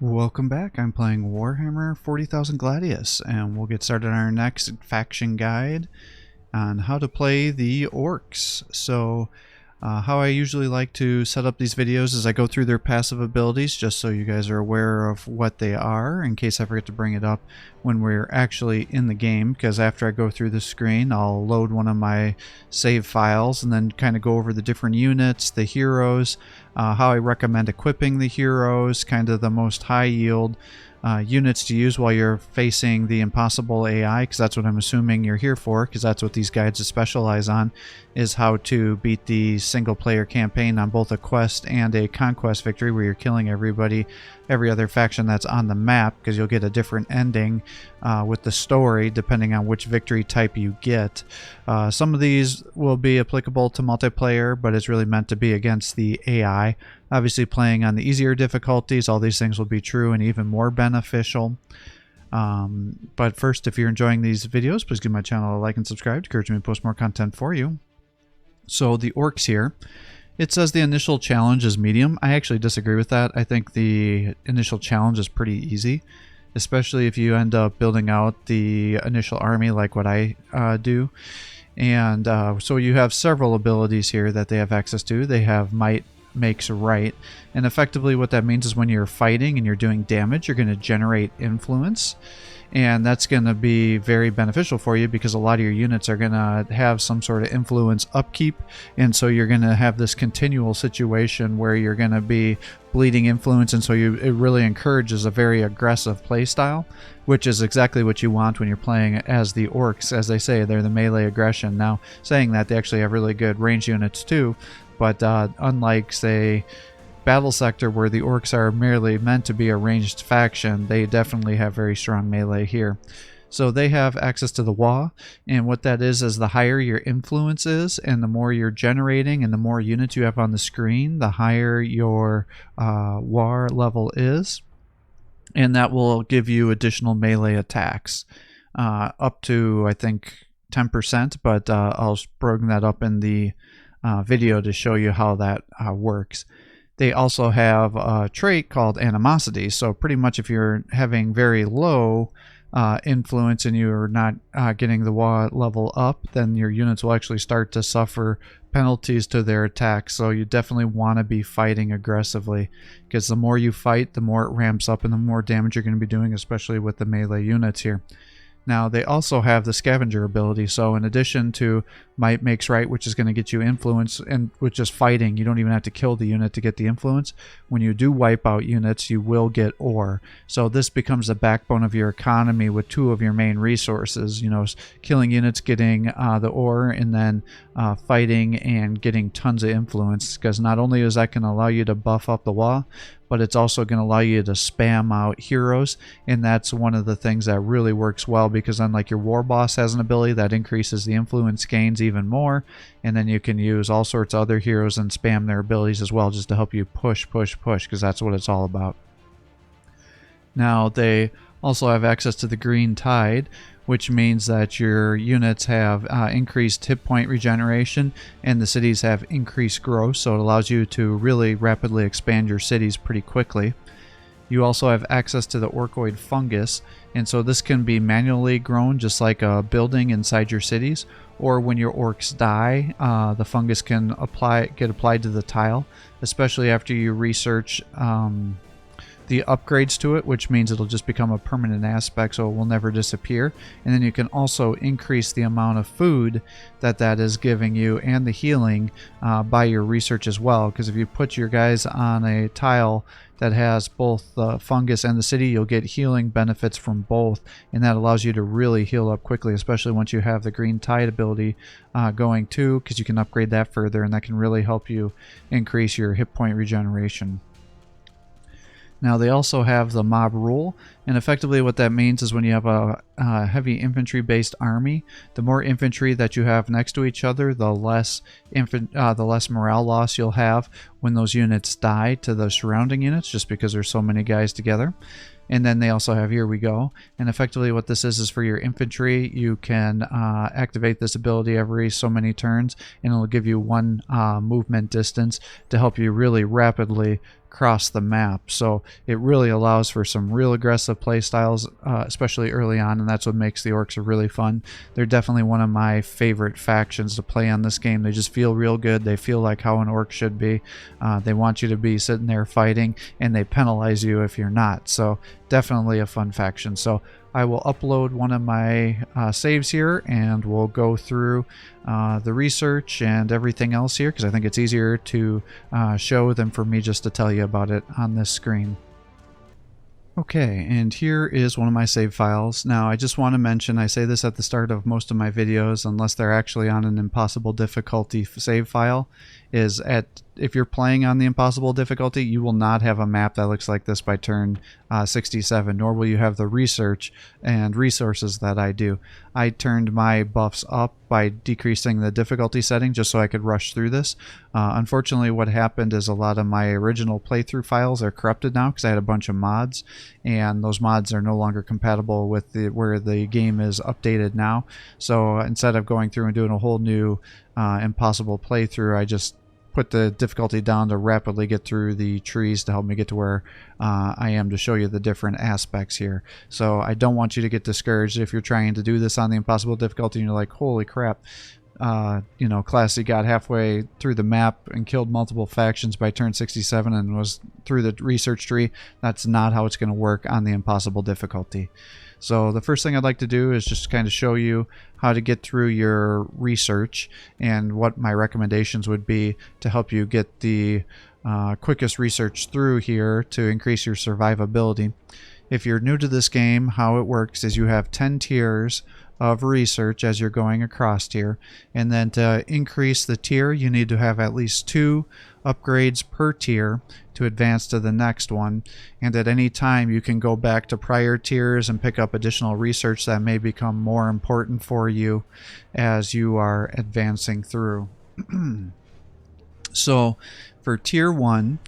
Welcome back. I'm playing Warhammer 40,000 Gladius, and we'll get started on our next faction guide on how to play the Orks. So, how I usually like to set up these videos is I go through their passive abilities just so you guys are aware of what they are in case I forget to bring it up when we're actually in the game, because after I go through the screen I'll load one of my save files and then kind of go over the different units, the heroes, how I recommend equipping the heroes, kind of the most high yield units to use while you're facing the impossible AI, because that's what I'm assuming you're here for, because that's what these guides specialize on, is how to beat the single player campaign on both a quest and a conquest victory where you're killing everybody, every other faction that's on the map, because you'll get a different ending with the story depending on which victory type you get. Some of these will be applicable to multiplayer, but it's really meant to be against the AI. Obviously, playing on the easier difficulties, all these things will be true and even more beneficial. But first, if you're enjoying these videos, please give my channel a like and subscribe to encourage me to post more content for you. So the Orks here, it says the initial challenge is medium. I actually disagree with that. I think the initial challenge is pretty easy, especially if you end up building out the initial army like what I do. And so you have several abilities here that they have access to. They have might makes right, and effectively what that means is when you're fighting and you're doing damage, you're going to generate influence, and that's going to be very beneficial for you because a lot of your units are going to have some sort of influence upkeep, and so you're going to have this continual situation where you're going to be bleeding influence, and so it really encourages a very aggressive play style, which is exactly what you want when you're playing as the Orks. As they say, they're the melee aggression. Now, saying that, they actually have really good range units too, but unlike, say, Battle Sector, where the Orks are merely meant to be a ranged faction, they definitely have very strong melee here. So they have access to the Waagh, and what that is the higher your influence is, and the more you're generating, and the more units you have on the screen, the higher your Waagh level is, and that will give you additional melee attacks, up to, I think, 10%, but I'll bring that up in the video to show you how that works. They also have a trait called animosity, so pretty much if you're having very low influence and you're not getting the Waagh level up, then your units will actually start to suffer penalties to their attacks. So you definitely want to be fighting aggressively, because the more you fight, the more it ramps up and the more damage you're going to be doing, especially with the melee units here. Now, they also have the scavenger ability, so in addition to might makes right, which is going to get you influence, and with just fighting, you don't even have to kill the unit to get the influence. When you do wipe out units, you will get ore. So this becomes the backbone of your economy with two of your main resources, you know, killing units, getting the ore, and then fighting and getting tons of influence, because not only is that going to allow you to buff up the Waagh, but it's also going to allow you to spam out heroes, and that's one of the things that really works well, because unlike your war boss has an ability that increases the influence gains even more, and then you can use all sorts of other heroes and spam their abilities as well, just to help you push, because that's what it's all about. Now, they also have access to the green tide, which means that your units have increased hit point regeneration and the cities have increased growth, so it allows you to really rapidly expand your cities pretty quickly. You also have access to the Orkoid Fungus, and so this can be manually grown just like a building inside your cities, or when your orcs die, the fungus can get applied to the tile, especially after you research the upgrades to it, which means it'll just become a permanent aspect, so it will never disappear. And then you can also increase the amount of food that is giving you and the healing by your research as well, because if you put your guys on a tile that has both the fungus and the city, you'll get healing benefits from both, and that allows you to really heal up quickly, especially once you have the green tide ability going too, because you can upgrade that further, and that can really help you increase your hit point regeneration. Now, they also have the mob rule, and effectively what that means is when you have a heavy infantry based army, the more infantry that you have next to each other, the less morale loss you'll have, when those units die to the surrounding units, just because there's so many guys together. And then they also have Here We Go. And effectively what this is for your infantry. You can activate this ability every so many turns, and it'll give you 1 movement distance to help you really rapidly cross the map. So it really allows for some real aggressive play styles, especially early on, and that's what makes the Orks really fun. They're definitely one of my favorite factions to play on this game. They just feel real good. They feel like how an Ork should be. They want you to be sitting there fighting, and they penalize you if you're not. So definitely a fun faction. So I will upload one of my saves here, and we'll go through the research and everything else here, because I think it's easier to show than for me just to tell you about it on this screen. Okay, and here is one of my save files. Now, I just want to mention, I say this at the start of most of my videos, unless they're actually on an impossible difficulty save file, is if you're playing on the impossible difficulty, you will not have a map that looks like this by turn 67, nor will you have the research and resources that I do. I turned my buffs up by decreasing the difficulty setting just so I could rush through this. Unfortunately, what happened is a lot of my original playthrough files are corrupted now because I had a bunch of mods, and those mods are no longer compatible with where the game is updated now. So instead of going through and doing a whole new impossible playthrough, I just put the difficulty down to rapidly get through the trees to help me get to where I am, to show you the different aspects here. So I don't want you to get discouraged if you're trying to do this on the impossible difficulty and you're like, holy crap, you know, Classy got halfway through the map and killed multiple factions by turn 67 and was through the research tree. That's not how it's going to work on the impossible difficulty. So the first thing I'd like to do is just kind of show you how to get through your research and what my recommendations would be to help you get the quickest research through here to increase your survivability. If you're new to this game, how it works is you have 10 tiers of research as you're going across here, and then to increase the tier you need to have at least 2 upgrades per tier to advance to the next one, and at any time you can go back to prior tiers and pick up additional research that may become more important for you as you are advancing through. So for tier 1,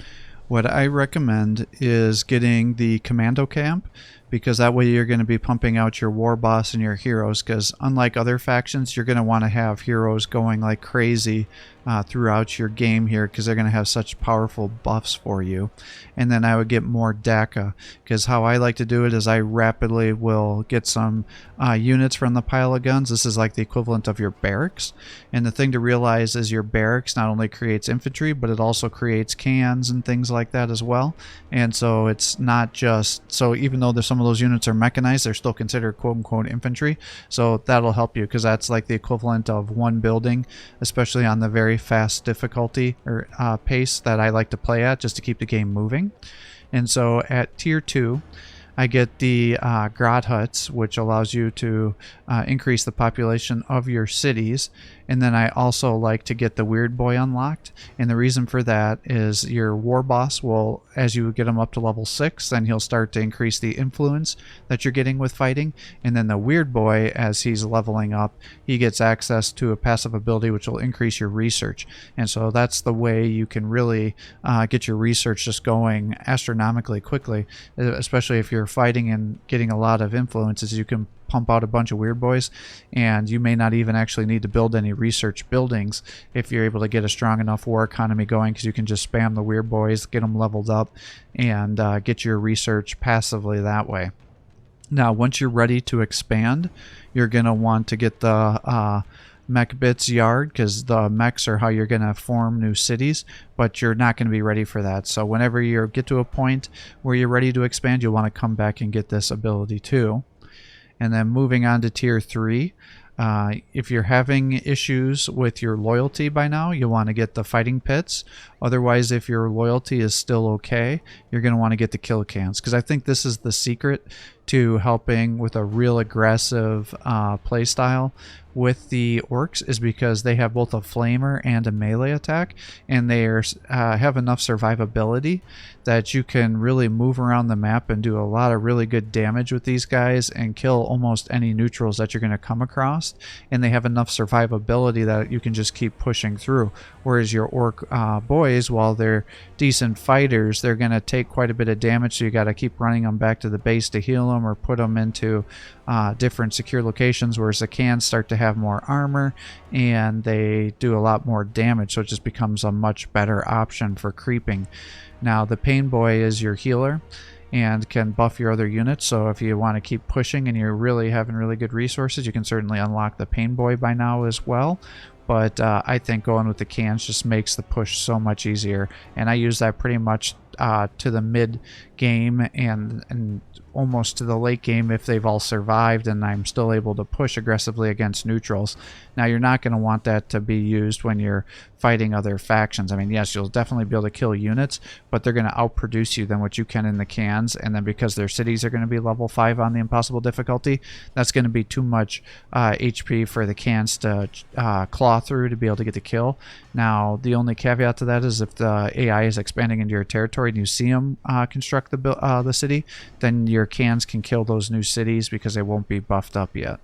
what I recommend is getting the commando camp, because that way you're going to be pumping out your war boss and your heroes, because unlike other factions, you're going to want to have heroes going like crazy throughout your game here, because they're going to have such powerful buffs for you. And then I would get more DACA, because how I like to do it is I rapidly will get some units from the pile of guns. This is like the equivalent of your barracks. And the thing to realize is your barracks not only creates infantry, but it also creates cans and things like that as well. And so it's not just, so even though there's some of those units are mechanized, they're still considered quote-unquote infantry. So that'll help you, because that's like the equivalent of one building, especially on the very fast difficulty or pace that I like to play at, just to keep the game moving. And so at tier 2, I get the Grot Huts, which allows you to increase the population of your cities. And then I also like to get the Weird Boy unlocked. And the reason for that is your War Boss will, as you get him up to level 6, then he'll start to increase the influence that you're getting with fighting. And then the Weird Boy, as he's leveling up, he gets access to a passive ability which will increase your research. And so that's the way you can really get your research just going astronomically quickly, especially if you're fighting and getting a lot of influences. You can pump out a bunch of Weird Boys, and you may not even actually need to build any research buildings if you're able to get a strong enough war economy going, because you can just spam the Weird Boys, get them leveled up, and get your research passively that way. Now, once you're ready to expand, you're going to want to get the mech bits yard, because the mechs are how you're going to form new cities, but you're not going to be ready for that. So whenever you get to a point where you're ready to expand, you'll want to come back and get this ability too. And then moving on to tier 3, if you're having issues with your loyalty by now, you'll want to get the fighting pits. Otherwise, if your loyalty is still okay, you're going to want to get the kill cans, because I think this is the secret to helping with a real aggressive play style with the orcs is because they have both a flamer and a melee attack, and they have enough survivability that you can really move around the map and do a lot of really good damage with these guys and kill almost any neutrals that you're going to come across, and they have enough survivability that you can just keep pushing through. Whereas your orc boys, while they're decent fighters, they're going to take quite a bit of damage, so you got to keep running them back to the base to heal them or put them into different secure locations, whereas the cans start to have more armor and they do a lot more damage, so it just becomes a much better option for creeping. Now the pain boy is your healer and can buff your other units, so if you want to keep pushing and you're really having really good resources, you can certainly unlock the pain boy by now as well. But I think going with the cans just makes the push so much easier, and I use that pretty much to the mid game and almost to the late game if they've all survived and I'm still able to push aggressively against neutrals. Now you're not going to want that to be used when you're fighting other factions. I mean, yes, you'll definitely be able to kill units, but they're going to outproduce you than what you can in the cans, and then because their cities are going to be level 5 on the impossible difficulty, that's going to be too much HP for the cans to claw through to be able to get the kill. Now the only caveat to that is if the AI is expanding into your territory and you see them construct the city, then your cans can kill those new cities because they won't be buffed up yet.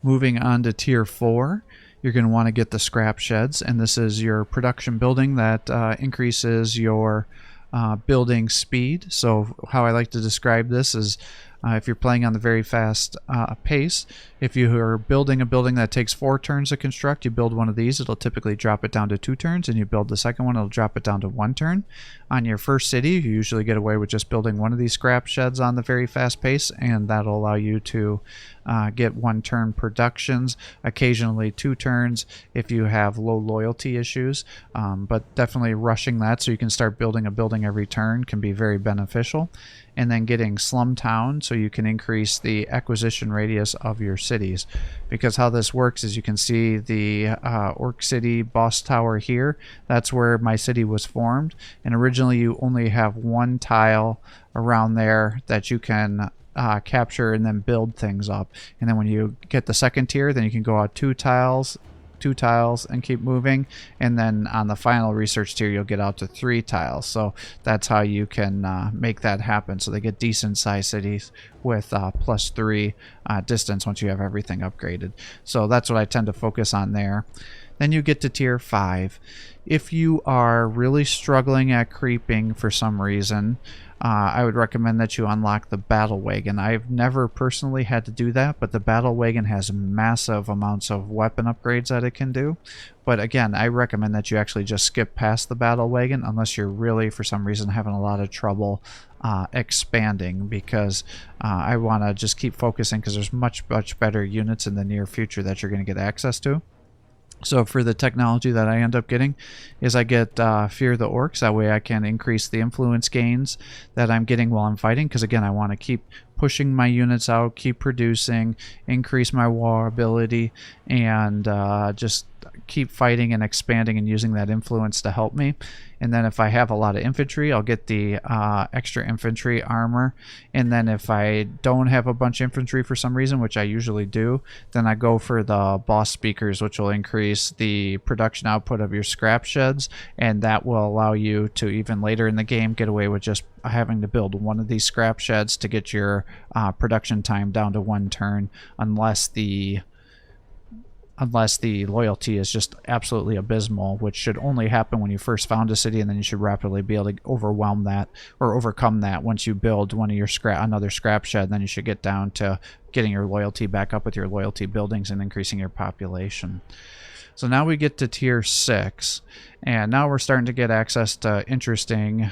Moving on to tier 4, you're going to want to get the scrap sheds, and this is your production building that increases your building speed. So how I like to describe this is if you're playing on the very fast pace, if you are building a building that takes 4 turns to construct, you build one of these, it'll typically drop it down to 2 turns, and you build the second one, it'll drop it down to 1 turn. On your first city, you usually get away with just building one of these scrap sheds on the very fast pace, and that'll allow you to get 1 turn productions, occasionally 2 turns if you have low loyalty issues, but definitely rushing that so you can start building a building every turn can be very beneficial. And then getting slum town so you can increase the acquisition radius of your cities, because how this works is you can see the Orc City boss tower here. That's where my city was formed, and originally you only have 1 tile around there that you can capture and then build things up, and then when you get the second tier, then you can go out 2 tiles and keep moving, and then on the final research tier you'll get out to 3 tiles. So that's how you can make that happen, so they get decent sized cities with +3 distance once you have everything upgraded. So that's what I tend to focus on there. Then you get to tier 5. If you are really struggling at creeping for some reason, I would recommend that you unlock the battle wagon. I've never personally had to do that, but the battle wagon has massive amounts of weapon upgrades that it can do. But again, I recommend that you actually just skip past the battle wagon unless you're really, for some reason, having a lot of trouble expanding, because I want to just keep focusing, because there's much better units in the near future that you're going to get access to. So for the technology that I end up getting is I get Fear the Orcs. That way I can increase the influence gains that I'm getting while I'm fighting, because again, I want to keep pushing my units out, keep producing, increase my war ability, and just keep fighting and expanding and using that influence to help me. And then if I have a lot of infantry, I'll get the extra infantry armor. And then if I don't have a bunch of infantry for some reason, which I usually do, then I go for the boss speakers, which will increase the production output of your scrap sheds, and that will allow you to, even later in the game, get away with just having to build one of these scrap sheds to get your production time down to 1 turn, unless the loyalty is just absolutely abysmal, which should only happen when you first found a city, and then you should rapidly be able to overwhelm that or overcome that once you build one of your another scrap shed. Then you should get down to getting your loyalty back up with your loyalty buildings and increasing your population. So now we get to tier 6, and now we're starting to get access to interesting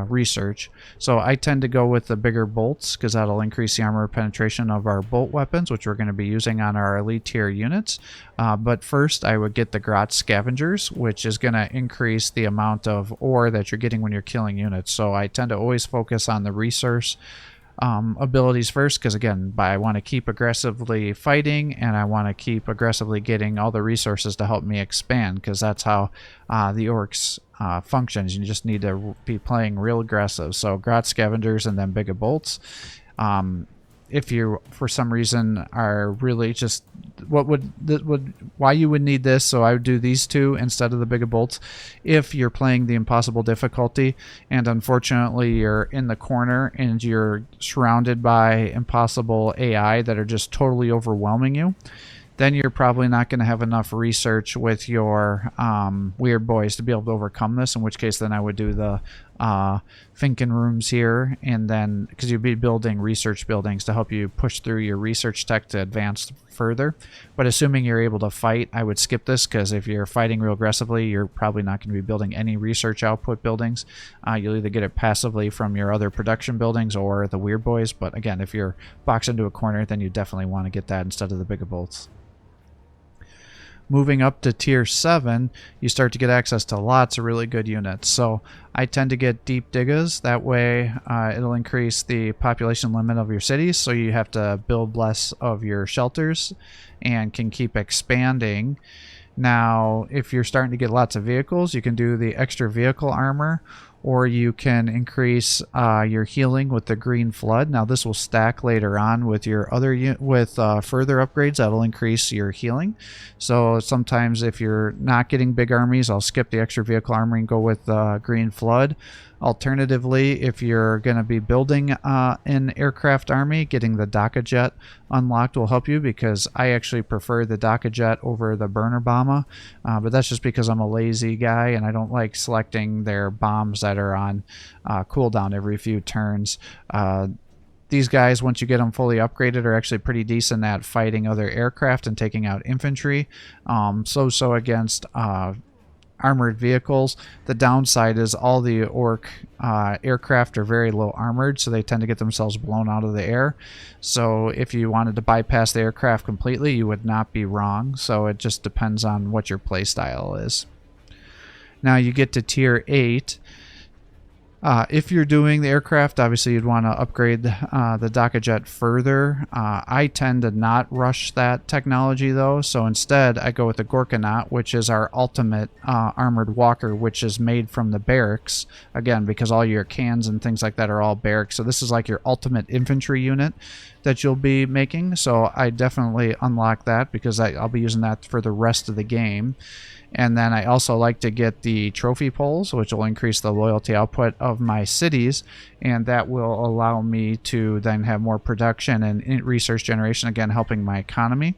research. So I tend to go with the bigger bolts, because that'll increase the armor penetration of our bolt weapons, which we're going to be using on our elite tier units. But first I would get the Grot Scavengers, which is going to increase the amount of ore that you're getting when you're killing units. So I tend to always focus on the resource abilities first, because again, I want to keep aggressively fighting, and I want to keep aggressively getting all the resources to help me expand, because that's how the Orks functions. You just need to be playing real aggressive. So Grot Scavengers and then bigger bolts. if you for some reason are really just why you would need this. So I would do these two instead of the bigger bolts if you're playing the impossible difficulty and unfortunately you're in the corner and you're surrounded by impossible AI that are just totally overwhelming you. Then you're probably not going to have enough research with your weird boys to be able to overcome this, in which case then I would do the Finken rooms here, and then because you'd be building research buildings to help you push through your research tech to advance further. But assuming you're able to fight, I would skip this, because if you're fighting real aggressively, you're probably not going to be building any research output buildings. You'll either get it passively from your other production buildings or the weird boys, but again, if you're boxed into a corner, then you definitely want to get that instead of the bigger bolts. Moving up to tier 7, you start to get access to lots of really good units. So I tend to get deep diggers. That way it'll increase the population limit of your cities, so you have to build less of your shelters and can keep expanding. Now, if you're starting to get lots of vehicles, you can do the extra vehicle armor, or you can increase your healing with the green flood. Now this will stack later on with your other further upgrades that'll increase your healing. So sometimes if you're not getting big armies, I'll skip the extra vehicle armor and go with green flood. Alternatively, if you're going to be building an aircraft army, getting the Daka Jet unlocked will help you, because I actually prefer the Daka Jet over the burner bomber, but that's just because I'm a lazy guy and I don't like selecting their bombs that are on cooldown every few turns. These guys, once you get them fully upgraded, are actually pretty decent at fighting other aircraft and taking out infantry. So against armored vehicles. The downside is all the Ork aircraft are very low armored, so they tend to get themselves blown out of the air. So if you wanted to bypass the aircraft completely, you would not be wrong. So it just depends on what your playstyle is. Now you get to tier 8. If you're doing the aircraft, obviously you'd want to upgrade the Daka Jet further. I tend to not rush that technology though, so instead I go with the Gorkanaut, which is our ultimate armored walker, which is made from the barracks, again because all your cans and things like that are all barracks. So this is like your ultimate infantry unit that you'll be making, so I definitely unlock that because I'll be using that for the rest of the game. And then I also like to get the trophy poles, which will increase the loyalty output of my cities, and that will allow me to then have more production and research generation, again helping my economy.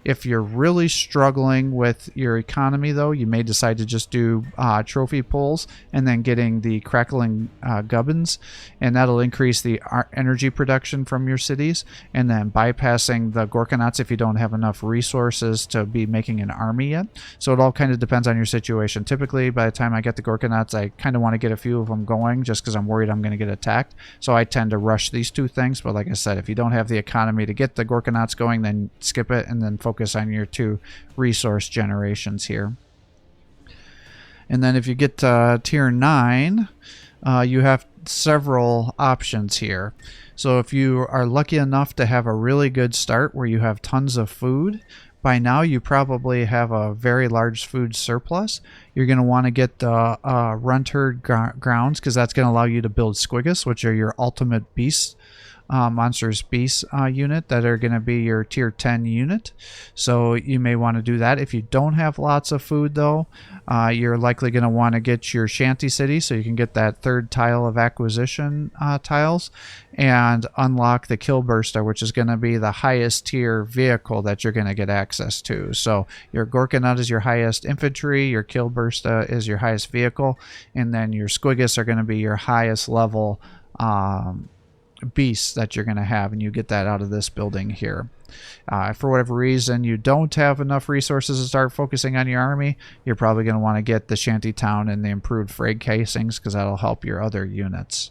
If you're really struggling with your economy though, you may decide to just do trophy poles and then getting the crackling gubbins, and that'll increase the energy production from your cities, and then bypassing the Gorkanauts if you don't have enough resources to be making an army yet. So it all kind of depends on your situation. Typically by the time I get the Gorkanauts, I kind of want to get a few of them going just because I'm worried I'm going to get attacked, so I tend to rush these two things. But like I said, if you don't have the economy to get the Gorkanauts going, then skip it and then focus on your 2 resource generations here. And then if you get to tier 9, you have several options here. So if you are lucky enough to have a really good start where you have tons of food, by now you probably have a very large food surplus. You're going to want to get the Runterd grounds, because that's going to allow you to build Squigus, which are your ultimate beasts. Monsters Beast unit that are going to be your tier 10 unit. So you may want to do that. If you don't have lots of food though, you're likely going to want to get your shanty city, so you can get that 3rd tile of acquisition tiles and unlock the Killburster, which is going to be the highest tier vehicle that you're going to get access to. So your Gorkanaut is your highest infantry, your Killburster is your highest vehicle, and then your Squigus are going to be your highest level beasts that you're going to have, and you get that out of this building here. For whatever reason you don't have enough resources to start focusing on your army, you're probably going to want to get the shanty town and the improved frag casings, because that'll help your other units.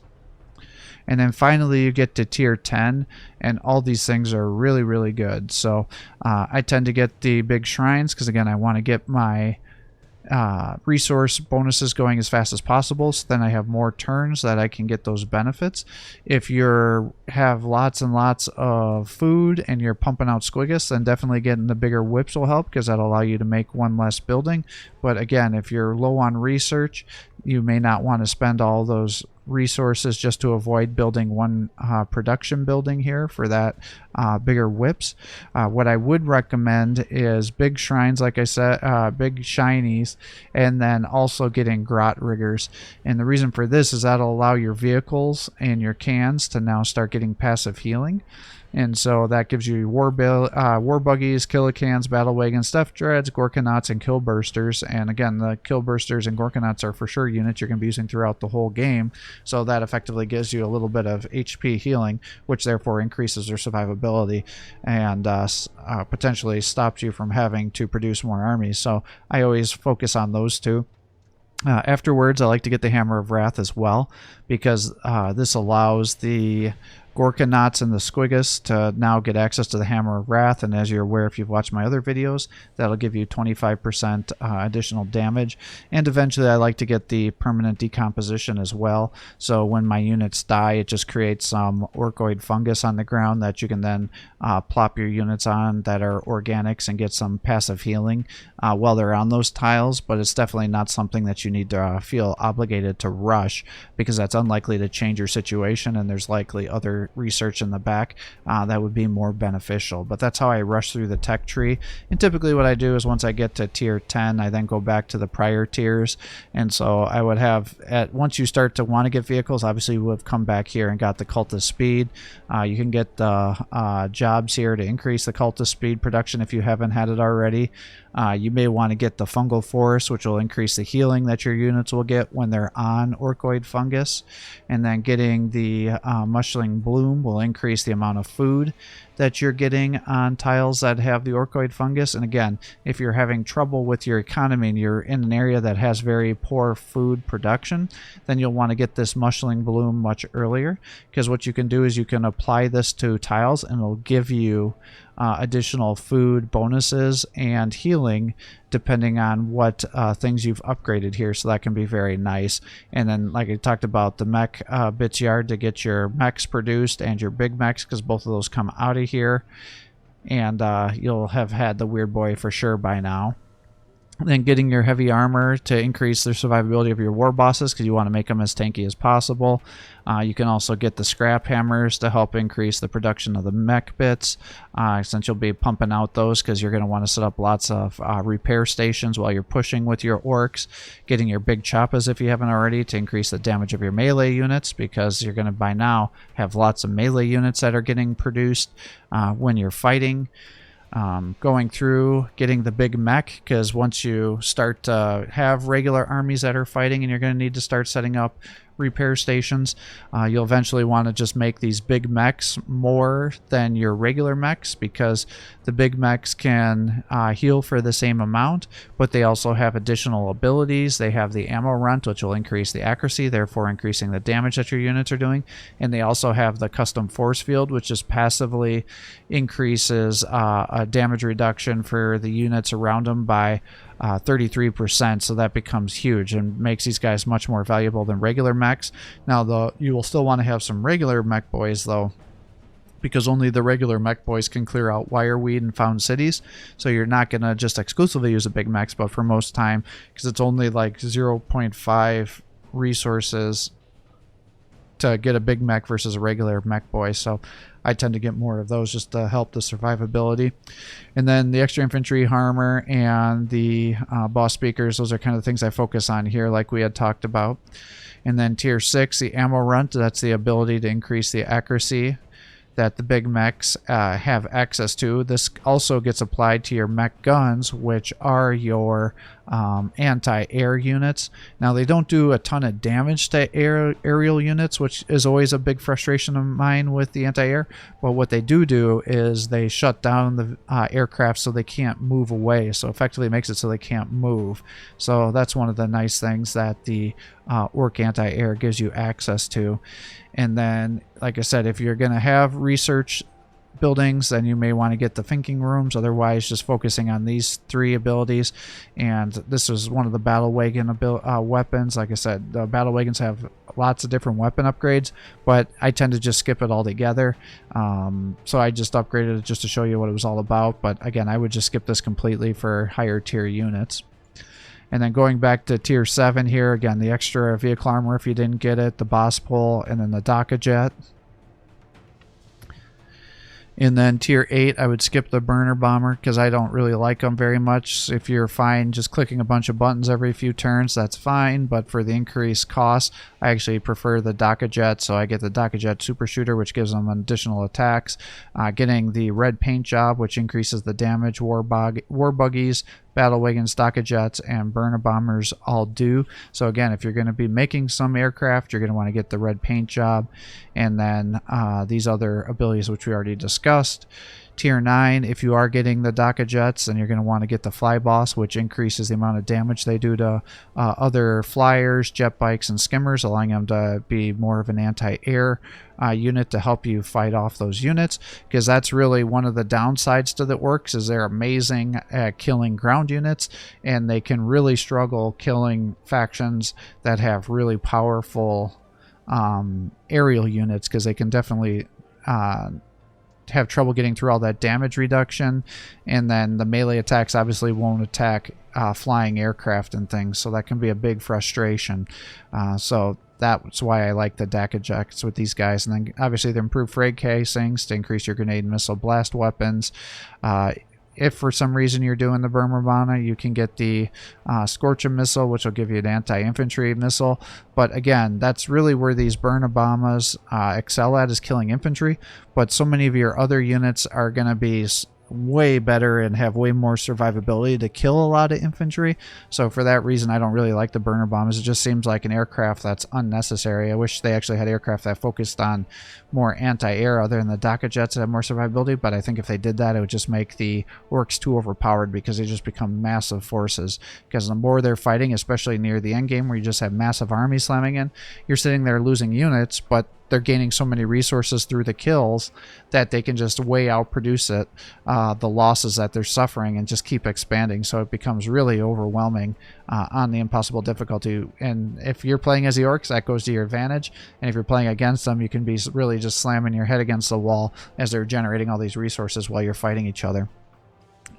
And then finally you get to tier 10, and all these things are really, really good. So I tend to get the big shrines because, again, I want to get my resource bonuses going as fast as possible, so then I have more turns that I can get those benefits. If you have lots and lots of food and you're pumping out Squigus, then definitely getting the bigger whips will help, because that'll allow you to make one less building. But again, if you're low on research, you may not want to spend all those resources just to avoid building one production building here for that bigger whips. What I would recommend is big shrines, like I said, big shinies, and then also getting grot riggers. And the reason for this is that'll allow your vehicles and your cans to now start getting passive healing. And so that gives you war buggies, killicans, battle wagons, stuff dreads, gorkanauts, and killbursters. And again, the killbursters and gorkanauts are for sure units you're going to be using throughout the whole game. So that effectively gives you a little bit of HP healing, which therefore increases their survivability and potentially stops you from having to produce more armies. So I always focus on those two. Afterwards, I like to get the Hammer of Wrath as well, because this allows the Gorkanauts and the Squigus to now get access to the Hammer of Wrath, and as you're aware if you've watched my other videos, that'll give you 25% additional damage. And eventually I like to get the permanent decomposition as well, so when my units die it just creates some Orkoid Fungus on the ground that you can then plop your units on that are organics and get some passive healing while they're on those tiles. But it's definitely not something that you need to feel obligated to rush, because that's unlikely to change your situation, and there's likely other research in the back that would be more beneficial. But that's how I rush through the tech tree. And typically what I do is once I get to tier 10, I then go back to the prior tiers. And so I would have, once you start to want to get vehicles, obviously you would have come back here and got the cultist speed. You can get the jobs here to increase the cultist speed production if you haven't had it already. You may want to get the fungal force, which will increase the healing that your units will get when they're on Orkoid Fungus. And then getting the mushling bloom will increase the amount of food that you're getting on tiles that have the Orkoid Fungus. And again, if you're having trouble with your economy and you're in an area that has very poor food production, then you'll want to get this mushling bloom much earlier, because what you can do is you can apply this to tiles and it'll give you additional food bonuses and healing depending on what things you've upgraded here. So that can be very nice. And then like I talked about, the mech bits yard to get your mechs produced and your big mechs, because both of those come out of here. And you'll have had the weird boy for sure by now. Then getting your heavy armor to increase the survivability of your war bosses, because you want to make them as tanky as possible. You can also get the scrap hammers to help increase the production of the mech bits, since you'll be pumping out those, because you're going to want to set up lots of repair stations while you're pushing with your orcs. Getting your big choppas if you haven't already to increase the damage of your melee units, because you're going to by now have lots of melee units that are getting produced when you're fighting. Going through getting the big mech, because once you start to have regular armies that are fighting and you're going to need to start setting up repair stations, you'll eventually want to just make these big mechs more than your regular mechs, because the big mechs can heal for the same amount, but they also have additional abilities. They have the ammo rent, which will increase the accuracy, therefore increasing the damage that your units are doing. And they also have the custom force field, which just passively increases a damage reduction for the units around them by 33%, so that becomes huge and makes these guys much more valuable than regular mechs. Now, you will still want to have some regular mech boys, though, because only the regular mech boys can clear out wireweed and found cities. So you're not going to just exclusively use a big mechs, but for most time, because it's only like 0.5 resources to get a big mech versus a regular mech boy. So I tend to get more of those just to help the survivability. And then the extra infantry armor and the boss speakers, those are kind of the things I focus on here, like we had talked about. And then tier 6, the ammo runt, that's the ability to increase the accuracy that the big mechs have access to. This also gets applied to your mech guns, which are your anti-air units. Now, they don't do a ton of damage to aerial units, which is always a big frustration of mine with the anti-air, but what they do is they shut down the aircraft so they can't move away, so effectively it makes it so they can't move. So that's one of the nice things that the Ork anti-air gives you access to. And then, like I said, if you're going to have research buildings, then you may want to get the thinking rooms. Otherwise, just focusing on these 3 abilities. And this is one of the battle wagon weapons. Like I said, the battle wagons have lots of different weapon upgrades, but I tend to just skip it all together. So I just upgraded it just to show you what it was all about. But again, I would just skip this completely for higher tier units. And then going back to tier 7 here, again, the extra vehicle armor if you didn't get it, the boss pole, and then the Daka jet. And then tier 8, I would skip the burner bomber because I don't really like them very much. If you're fine just clicking a bunch of buttons every few turns, that's fine. But for the increased cost, I actually prefer the Daka jet. So I get the Daka jet super shooter, which gives them additional attacks. Getting the red paint job, which increases the damage. War buggies, battle wagons, Daka jets, and burner bombers all do. So again, if you're going to be making some aircraft, you're going to want to get the red paint job, and then these other abilities which we already discussed. Tier 9, if you are getting the Daka jets, then you're going to want to get the fly boss, which increases the amount of damage they do to other flyers, jet bikes, and skimmers, allowing them to be more of an anti-air unit to help you fight off those units, because that's really one of the downsides to the Orks, is they're amazing at killing ground units, and they can really struggle killing factions that have really powerful aerial units, because they can definitely have trouble getting through all that damage reduction, and then the melee attacks obviously won't attack flying aircraft and things, so that can be a big frustration. So that's why I like the Daka jets with these guys. And then obviously the improved frag casings to increase your grenade and missile blast weapons. If for some reason you're doing the Burma Bana, you can get the Scorchum missile, which will give you an anti-infantry missile. But again, that's really where these Burna Bombas excel at, is killing infantry. But so many of your other units are going to be way better and have way more survivability to kill a lot of infantry. So for that reason, I don't really like the burner bombs. It just seems like an aircraft that's unnecessary. I wish they actually had aircraft that focused on more anti-air other than the Daka jets that have more survivability, but I think if they did that, it would just make the Orks too overpowered, because they just become massive forces. Because the more they're fighting, especially near the end game where you just have massive armies slamming in, you're sitting there losing units, but they're gaining so many resources through the kills that they can just way outproduce it, the losses that they're suffering, and just keep expanding. So it becomes really overwhelming on the impossible difficulty. And if you're playing as the Orks, that goes to your advantage. And if you're playing against them, you can be really just slamming your head against the wall as they're generating all these resources while you're fighting each other.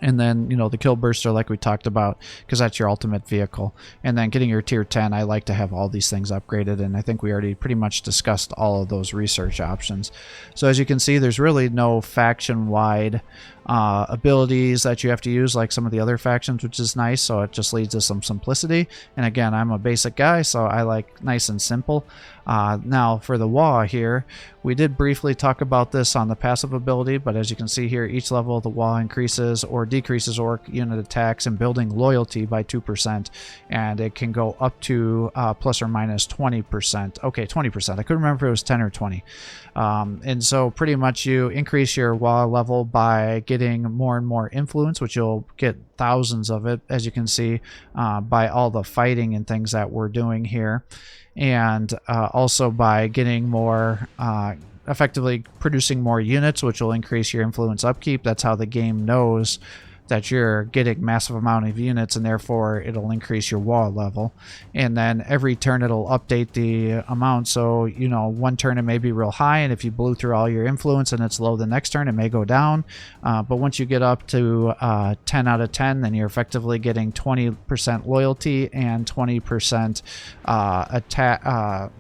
And then, you know, the kill burster, like we talked about, because that's your ultimate vehicle. And then getting your tier 10, I like to have all these things upgraded, and I think we already pretty much discussed all of those research options. So as you can see, there's really no faction-wide abilities that you have to use like some of the other factions, which is nice. So it just leads to some simplicity. And again, I'm a basic guy, so I like nice and simple. Now for the Waagh here, we did briefly talk about this on the passive ability, but as you can see here, each level of the Waagh increases or decreases Ork unit attacks and building loyalty by 2%, and it can go up to plus or minus 20%. Okay, 20%. I couldn't remember if it was 10 or 20. And so pretty much you increase your Waagh level by getting more and more influence, which you'll get thousands of it, as you can see, by all the fighting and things that we're doing here. And also by getting more, effectively producing more units, which will increase your influence upkeep. That's how the game knows that you're getting massive amount of units, and therefore it'll increase your Waagh level. And then every turn it'll update the amount. So, you know, one turn it may be real high, and if you blew through all your influence and it's low the next turn, it may go down. But once you get up to 10 out of 10, then you're effectively getting 20% loyalty and 20% attack,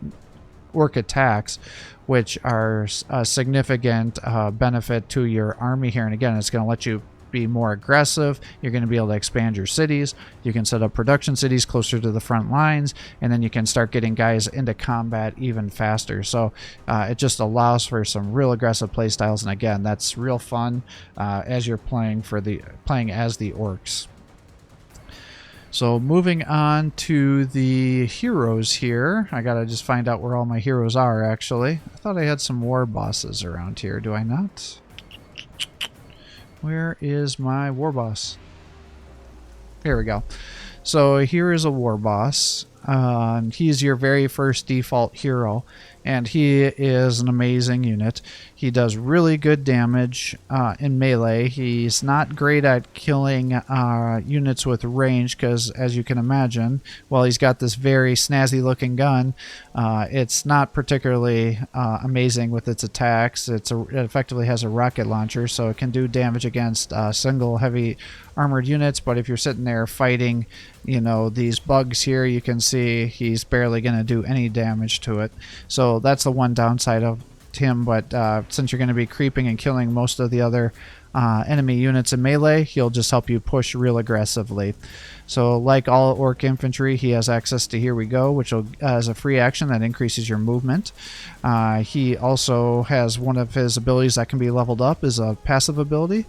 Ork attacks, which are a significant benefit to your army here. And again, it's going to let you be more aggressive. You're going to be able to expand your cities. You can set up production cities closer to the front lines, and then you can start getting guys into combat even faster. So it just allows for some real aggressive play styles, and again, that's real fun as you're playing as the Orks. So moving on to the heroes here. I gotta just find out where all my heroes are, actually. I thought I had some war bosses around here. Do I not? Where is my war boss? Here we go. So here is a war boss. He's your very first default hero. and he is an amazing unit. He does really good damage in melee. He's not great at killing units with range because, as you can imagine, while he's got this very snazzy looking gun, it's not particularly amazing with its attacks. It effectively has a rocket launcher, so it can do damage against single heavy armored units, but if you're sitting there fighting, you know, these bugs here, you can see he's barely going to do any damage to it. So that's the one downside of him, but since you're going to be creeping and killing most of the other enemy units in melee, he'll just help you push real aggressively. So like all orc infantry, he has access to Here We Go, which is a free action that increases your movement. He also has one of his abilities that can be leveled up is a passive ability,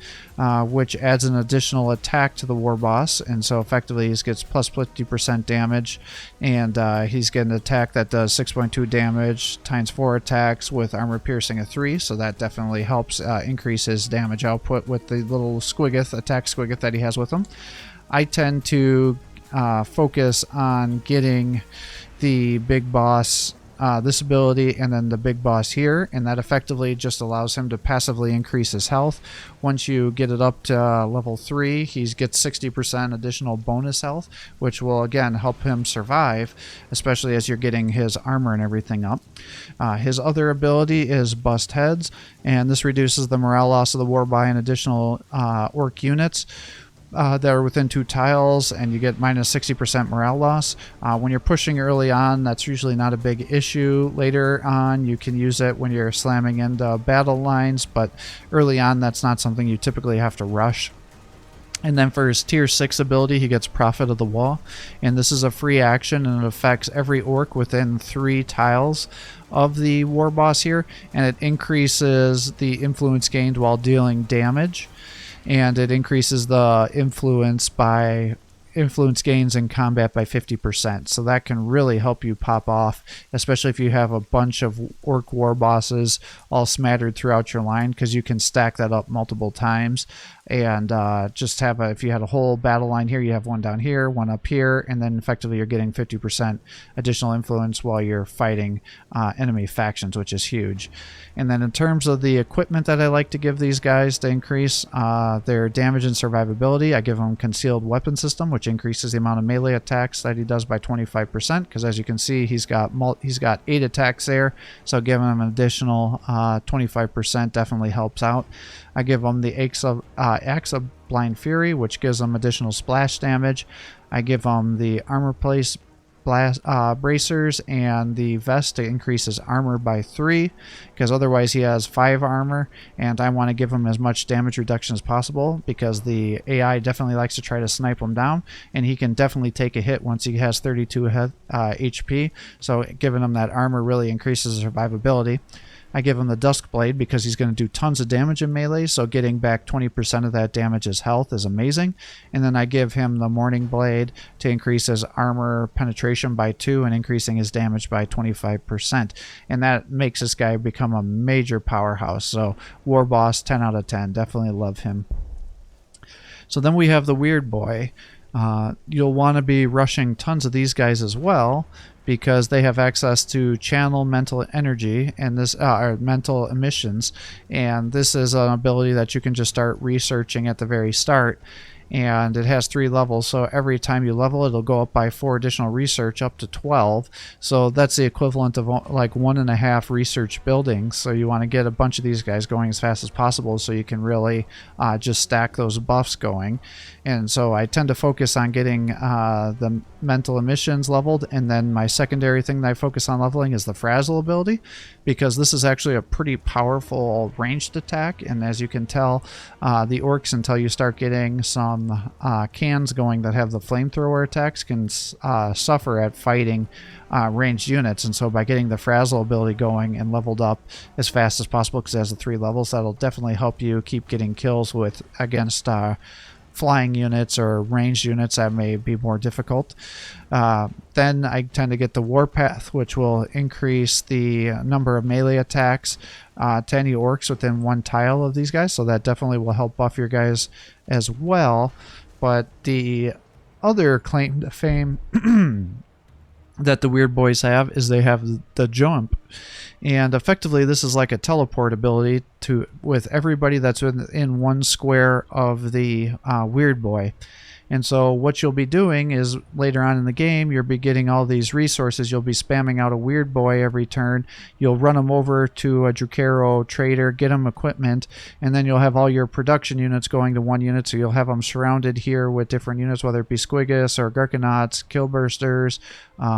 which adds an additional attack to the war boss, and so effectively he gets plus 50% damage, and he's getting an attack that does 6.2 damage times 4 attacks with armor piercing of 3, so that definitely helps increase his damage output with the little squiggoth, attack squiggoth that he has with him. I tend to focus on getting the big boss this ability and then the big boss here, and that effectively just allows him to passively increase his health. Once you get it up to level 3, he gets 60% additional bonus health, which will again help him survive, especially as you're getting his armor and everything up. His other ability is Bust Heads, and this reduces the morale loss of the war by an additional orc units that are within 2 tiles, and you get minus 60% morale loss. When you're pushing early on, that's usually not a big issue. Later on, you can use it when you're slamming into battle lines, but early on, that's not something you typically have to rush. And then for his tier 6 ability, he gets Prophet of the Wall, and this is a free action, and it affects every orc within 3 tiles of the war boss here, and it increases the influence gained while dealing damage, and it increases the influence gains in combat by 50%. So that can really help you pop off, especially if you have a bunch of orc war bosses all smattered throughout your line, because you can stack that up multiple times. And just have if you had a whole battle line here, you have one down here, one up here, and then effectively you're getting 50% additional influence while you're fighting enemy factions, which is huge. And then in terms of the equipment that I like to give these guys to increase their damage and survivability, I give them Concealed Weapon System, which increases the amount of melee attacks that he does by 25%, because as you can see, he's got 8 attacks there, so giving him an additional 25% definitely helps out. I give them the Axe of Blind Fury, which gives them additional splash damage. I give them the Armor Place bracers and the vest to increase his armor by 3, because otherwise he has 5 armor, and I want to give him as much damage reduction as possible because the AI definitely likes to try to snipe him down, and he can definitely take a hit once he has 32 HP, so giving him that armor really increases his survivability. I give him the Dusk Blade because he's going to do tons of damage in melee, so getting back 20% of that damage's health is amazing. And then I give him the Morning Blade to increase his armor penetration by 2 and increasing his damage by 25%. And that makes this guy become a major powerhouse. So War Boss, 10 out of 10. Definitely love him. So then we have the Weird Boy. You'll want to be rushing tons of these guys as well, because they have access to channel mental energy and this mental emissions, and this is an ability that you can just start researching at the very start, and it has 3 levels, so every time you level it'll go up by 4 additional research up to 12, so that's the equivalent of like 1.5 research buildings. So you want to get a bunch of these guys going as fast as possible so you can really just stack those buffs going. And so I tend to focus on getting the mental emissions leveled, and then my secondary thing that I focus on leveling is the Frazzle ability, because this is actually a pretty powerful ranged attack, and as you can tell, the orcs, until you start getting some cans going that have the flamethrower attacks, can suffer at fighting ranged units. And so by getting the Frazzle ability going and leveled up as fast as possible, because it has the 3 levels, that'll definitely help you keep getting kills against flying units or ranged units that may be more difficult. Then I tend to get the Warpath, which will increase the number of melee attacks to any orcs within 1 tile of these guys, so that definitely will help buff your guys as well. But the other claim to fame that the weird boys have is they have the jump, and effectively this is like a teleport ability to with everybody that's within 1 square of the weird boy. And so what you'll be doing is later on in the game, you'll be getting all these resources. You'll be spamming out a weird boy every turn. You'll run them over to a Drukharo trader, get them equipment, and then you'll have all your production units going to 1 unit. So you'll have them surrounded here with different units, whether it be Squigus or Garkanauts, Killbursters,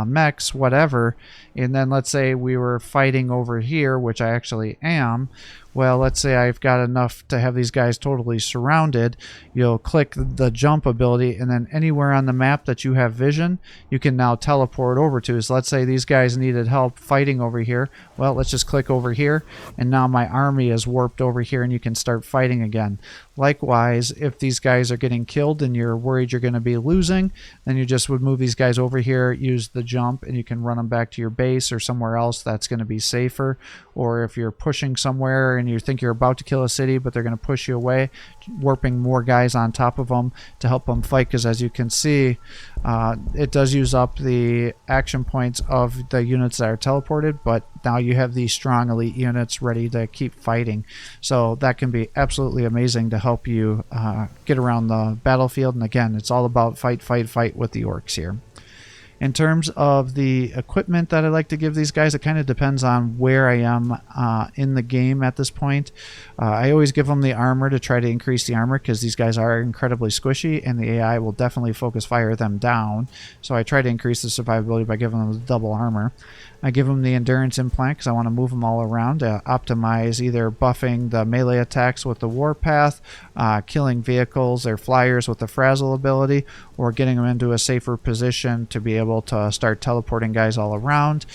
mechs, whatever. And then let's say we were fighting over here, which I actually am. Well, let's say I've got enough to have these guys totally surrounded. You'll click the jump ability, and then anywhere on the map that you have vision, you can now teleport over to. So let's say these guys needed help fighting over here. Well, let's just click over here, and now my army is warped over here, and you can start fighting again. Likewise, if these guys are getting killed and you're worried you're going to be losing, then you just would move these guys over here, use the jump, and you can run them back to your base or somewhere else that's going to be safer. Or if you're pushing somewhere and you think you're about to kill a city, but they're going to push you away, warping more guys on top of them to help them fight, because as you can see, it does use up the action points of the units that are teleported, but now you have these strong elite units ready to keep fighting. So that can be absolutely amazing to help you get around the battlefield. And again, it's all about fight, fight, fight with the orcs here. In terms of the equipment that I like to give these guys, it kind of depends on where I am in the game at this point. I always give them the armor to try to increase the armor, because these guys are incredibly squishy and the AI will definitely focus fire them down. So I try to increase the survivability by giving them the double armor. I give them the endurance implant because I want to move them all around to optimize either buffing the melee attacks with the warpath, killing vehicles or flyers with the frazzle ability, or getting them into a safer position to be able to start teleporting guys all around.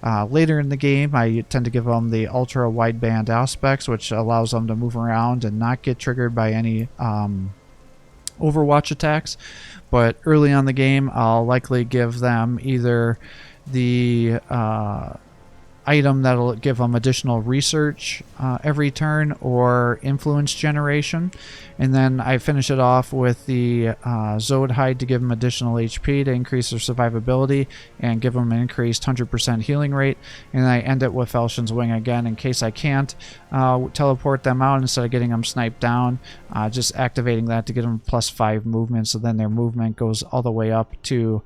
Later in the game, I tend to give them the ultra wideband aspects, which allows them to move around and not get triggered by any Overwatch attacks. But early on the game, I'll likely give them either the item that'll give them additional research every turn, or influence generation. And then I finish it off with the Zod Hide to give them additional HP to increase their survivability and give them an increased 100% healing rate. And I end it with Felshen's Wing again in case I can't teleport them out instead of getting them sniped down. Just activating that to get them +5 movement, so then their movement goes all the way up to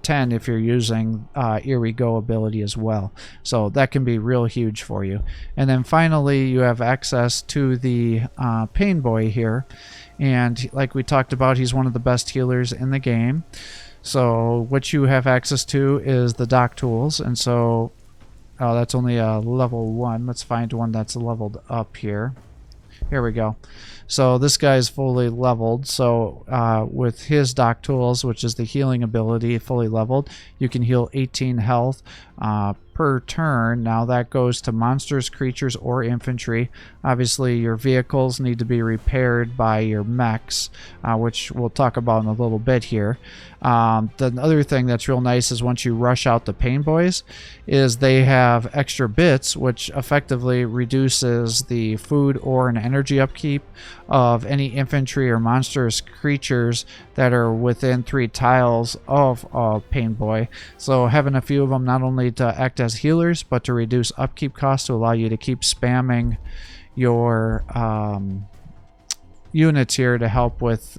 10 if you're using Eerie Go ability as well. So that can be real huge for you. And then finally, you have access to the Pain Boy here. And like we talked about, he's one of the best healers in the game. So what you have access to is the dock tools. And so, oh, that's only a level 1. Let's find one that's leveled up here. Here we go. So this guy's fully leveled. So with his dock tools, which is the healing ability, fully leveled, you can heal 18 health per turn. Now that goes to monsters, creatures, or infantry. Obviously, your vehicles need to be repaired by your mechs, which we'll talk about in a little bit here. The other thing that's real nice is once you rush out the Pain Boys, is they have extra bits, which effectively reduces the food or an energy upkeep of any infantry or monstrous creatures that are within 3 tiles of a Pain Boy. So having a few of them not only to act as healers, but to reduce upkeep costs to allow you to keep spamming your units here to help with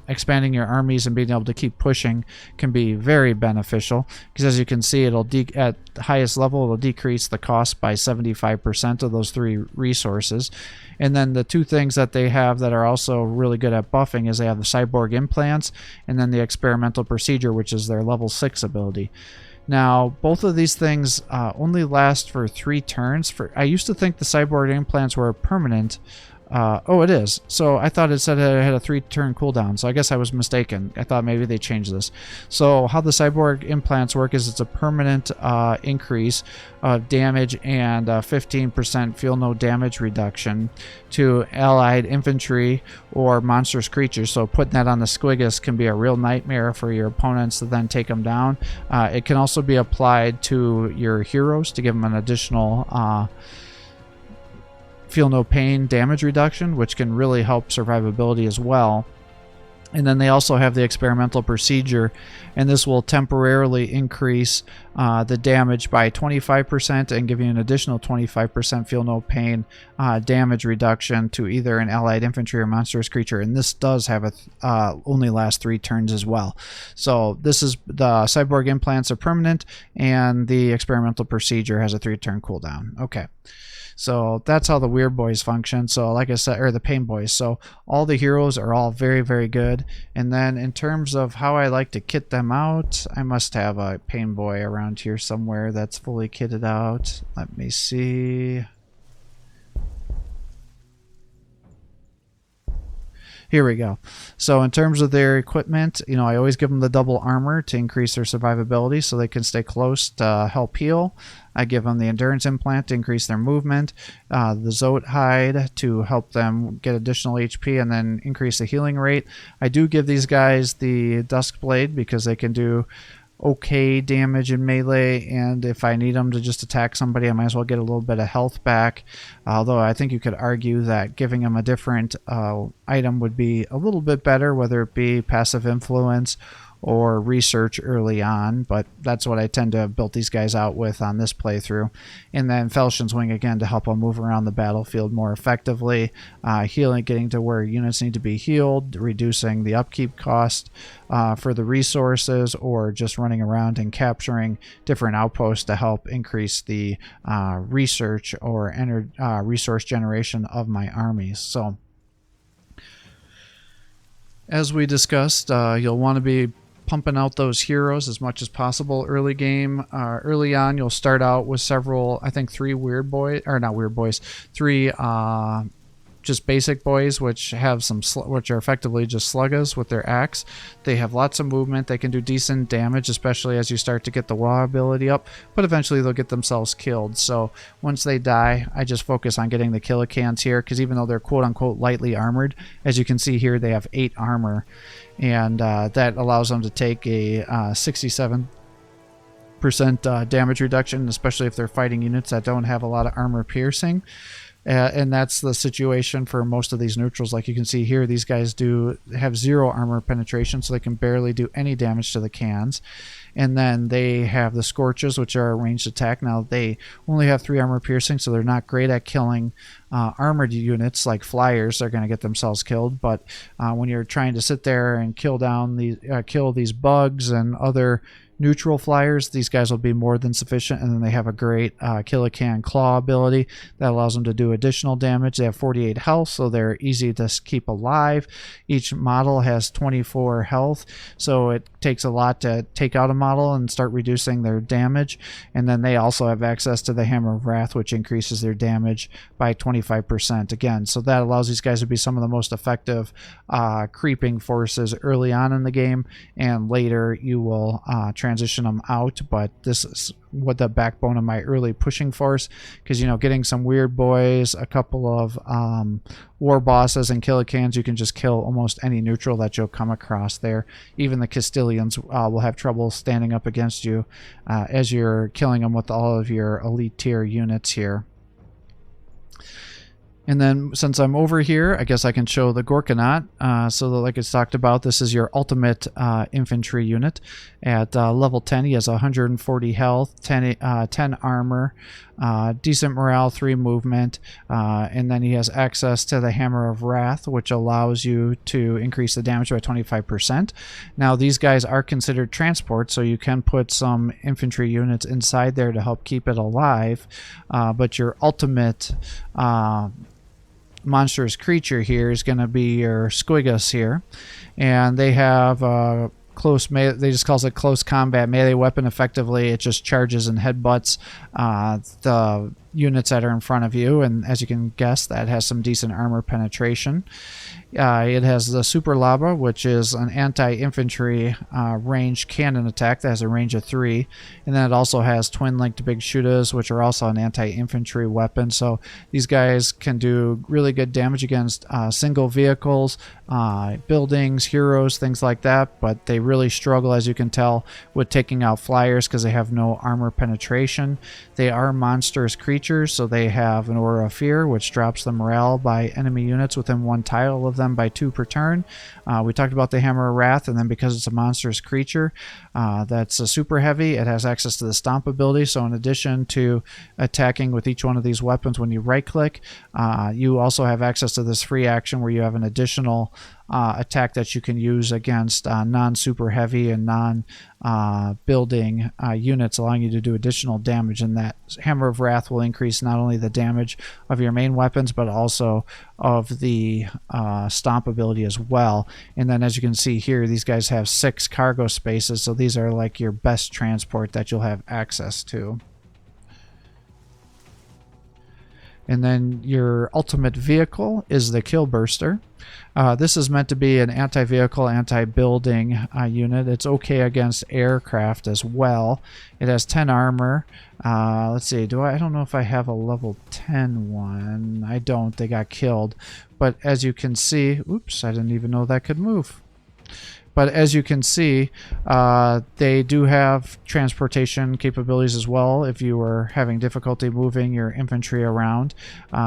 expanding your armies and being able to keep pushing can be very beneficial, because as you can see, it'll at the highest level it'll decrease the cost by 75% of those 3 resources. And then the 2 things that they have that are also really good at buffing is they have the cyborg implants and then the experimental procedure, which is their level 6 ability. Now, both of these things only last for 3 turns. I used to think the cyborg implants were permanent. Oh, it is. So I thought it said it had a 3-turn cooldown, so I guess I was mistaken. I thought maybe they changed this. So how the cyborg implants work is it's a permanent increase of damage and 15% feel no damage reduction to allied infantry or monstrous creatures. So putting that on the Squigus can be a real nightmare for your opponents to then take them down. It can also be applied to your heroes to give them an additional feel no pain damage reduction, which can really help survivability as well. And then they also have the experimental procedure, and this will temporarily increase the damage by 25% and give you an additional 25% feel no pain damage reduction to either an allied infantry or monstrous creature. And this does have a only last 3 turns as well. So this is the cyborg implants are permanent, and the experimental procedure has a 3-turn cooldown. Okay. So that's how the weird boys function. So like I said, or the pain boys. So all the heroes are all very, very good. And then in terms of how I like to kit them out, I must have a pain boy around here somewhere that's fully kitted out. Let me see. Here we go. So in terms of their equipment, you know, I always give them the double armor to increase their survivability so they can stay close to help heal. I give them the endurance implant to increase their movement, the Zote hide to help them get additional HP and then increase the healing rate. I do give these guys the Dusk Blade because they can do okay damage in melee, and if I need them to just attack somebody, I might as well get a little bit of health back. Although I think you could argue that giving them a different item would be a little bit better, whether it be passive influence or research early on, but that's what I tend to have built these guys out with on this playthrough. And then Felshen's Wing again to help them move around the battlefield more effectively, healing, getting to where units need to be healed, reducing the upkeep cost for the resources, or just running around and capturing different outposts to help increase the research or resource generation of my armies. So as we discussed, you'll want to be pumping out those heroes as much as possible early game. Early on, you'll start out with several, I think 3 weird boys, or not weird boys, 3 just basic boys, which have some which are effectively just sluggas with their axe. They have lots of movement. They can do decent damage, especially as you start to get the Waagh ability up, but eventually they'll get themselves killed. So once they die, I just focus on getting the killicans here, because even though they're quote-unquote lightly armored, as you can see here, they have 8 armor, and that allows them to take a 67% damage reduction, especially if they're fighting units that don't have a lot of armor piercing. And that's the situation for most of these neutrals. Like you can see here, these guys have 0 armor penetration, so they can barely do any damage to the cans. And then they have the Scorches, which are a ranged attack. Now they only have 3 armor piercing, so they're not great at killing armored units like flyers. They're going to get themselves killed. But when you're trying to sit there and kill these bugs and other neutral flyers, these guys will be more than sufficient. And then they have a great Killican Claw ability that allows them to do additional damage. They have 48 health, so they're easy to keep alive. Each model has 24 health, so it takes a lot to take out a model and start reducing their damage. And then they also have access to the Hammer of Wrath, which increases their damage by 25% again. So that allows these guys to be some of the most effective creeping forces early on in the game, and later you will transition them out. But this is what the backbone of my early pushing force, because, you know, getting some weird boys, a couple of war bosses, and killicans, you can just kill almost any neutral that you'll come across there. Even the Castilians will have trouble standing up against you as you're killing them with all of your elite tier units here. And then since I'm over here, I guess I can show the Gorkanaut. So like it's talked about, this is your ultimate infantry unit. At level 10, he has 140 health, 10 armor, decent morale, 3 movement, and then he has access to the Hammer of Wrath, which allows you to increase the damage by 25%. Now these guys are considered transport, so you can put some infantry units inside there to help keep it alive, but your ultimate monstrous creature here is going to be your Squigus here, and they have close melee. They just calls it close combat melee weapon. Effectively, it just charges and headbutts the units that are in front of you, and as you can guess, that has some decent armor penetration. It has the Super Lava, which is an anti-infantry ranged cannon attack that has a range of 3, and then it also has twin-linked big shooters, which are also an anti-infantry weapon. So these guys can do really good damage against single vehicles, buildings, heroes, things like that, but they really struggle, as you can tell, with taking out flyers because they have no armor penetration. They are monstrous creatures, creatures, so they have an Aura of Fear, which drops the morale by enemy units within 1 tile of them by 2 per turn. We talked about the Hammer of Wrath, and then because it's a monstrous creature that's a super heavy, it has access to the Stomp ability. So in addition to attacking with each one of these weapons when you right click, you also have access to this free action where you have an additional attack that you can use against non-super heavy and non-building units, allowing you to do additional damage. And that Hammer of Wrath will increase not only the damage of your main weapons, but also of the Stomp ability as well. And then as you can see here, these guys have 6 cargo spaces, so these are like your best transport that you'll have access to. And then your ultimate vehicle is the Killburster. This is meant to be an anti-vehicle, anti-building unit. It's okay against aircraft as well. It has 10 armor. Let's see, I don't know if I have a level 10 one. I don't, they got killed. But as you can see, oops, I didn't even know that could move. But as you can see, they do have transportation capabilities as well if you were having difficulty moving your infantry around.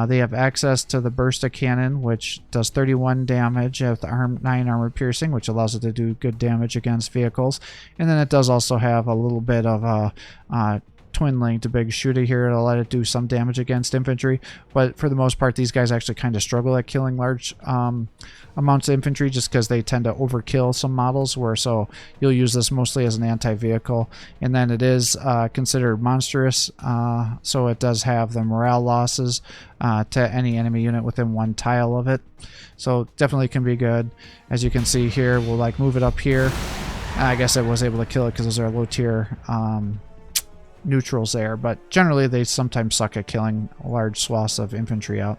They have access to the Bursta Cannon, which does 31 damage with 9 armor piercing, which allows it to do good damage against vehicles. And then it does also have a little bit of a twin link to big shooter here to let it do some damage against infantry, but for the most part these guys actually kind of struggle at killing large amounts of infantry just because they tend to overkill some models, so you'll use this mostly as an anti-vehicle. And then it is considered monstrous, so it does have the morale losses to any enemy unit within 1 tile of it, so definitely can be good. As you can see here, we'll like move it up here. I guess I was able to kill it because those are low tier neutrals there, but generally they sometimes suck at killing large swaths of infantry out.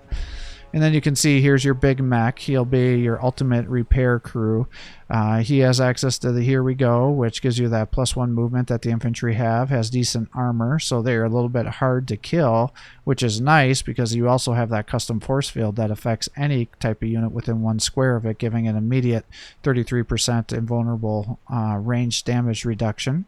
And then you can see here's your big mech. He'll be your ultimate repair crew. He has access to the Here We Go, which gives you that +1 movement that the infantry have, has decent armor, so they're a little bit hard to kill, which is nice because you also have that custom force field that affects any type of unit within 1 square of it, giving an immediate 33% invulnerable range damage reduction.